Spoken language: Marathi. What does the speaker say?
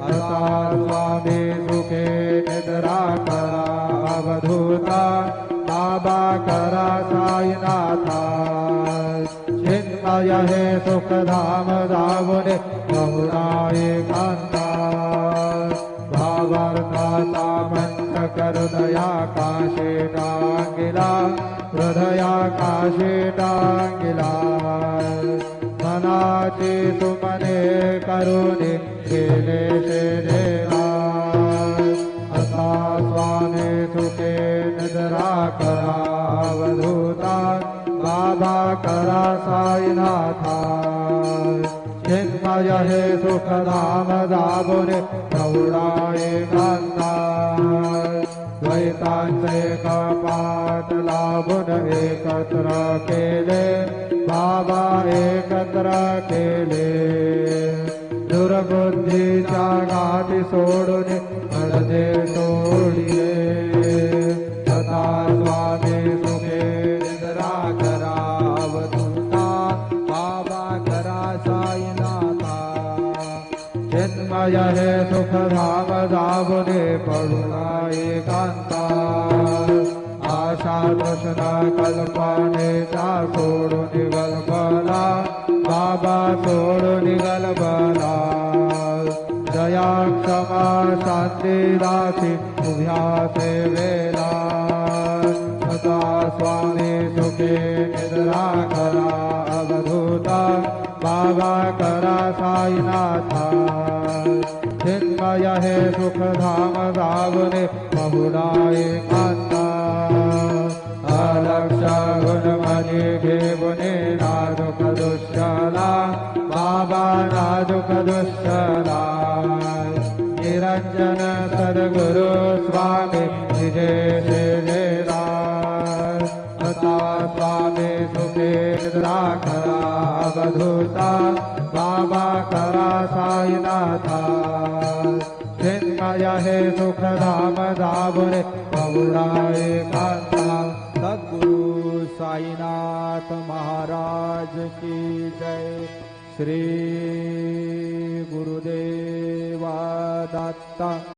असा स्वामी सुखे निद्रा करा अवधूता बाबा करा साईनाथा चिन्मय हे सुखधाम जाऊने बहुधा एकांता भावार्थाचा मंच हृदयाकाशे टांगिला हृदयाकाशे टांगिला मनाची सुमने करुणी केले देवा असा स्वामी सुखे निद्रा करा अवधूता बाबा करा साईनाथा चिन्मय हे सुखधाम जाबुने प्रौढा एकांता द्वैतांचे कपाट लाभून एकत्र केले बाबा एकत्र केले दुर्बुद्धीच्या गाठी सोडून पडदे तोडिले सदा स्वामी सुखे निद्रा करा अवधूता बाबा करा साईनाथा चिन्मय हे सुखधाम जाबुने पडुना एकांता आशा तृष्णा कल्पनेचा सोडून गलबला बाबा सोडून गलबला दया क्षमा शांती दासी उभ्या सेवेला सदा स्वामी सुखे निद्रा करा अवधूता बाबा करा साईनाथा चिन्मय हे सुखधाम जावने बहुधा एकांता अलक्ष गुणमणी घेवने नाजुक दुष्यला बाबा नाजुक दुष्यला निरंजन सद्गुरु स्वामी विजय सेवेला सदा स्वामी सुखे निद्रा करा अवधूता बाबा करा साईनाथा चिन्मय हे सुखधाम जाबुने बहुधा एकांता सद्गुरु साईनाथ महाराज की जय। श्री गुरुदेवा दत्ता।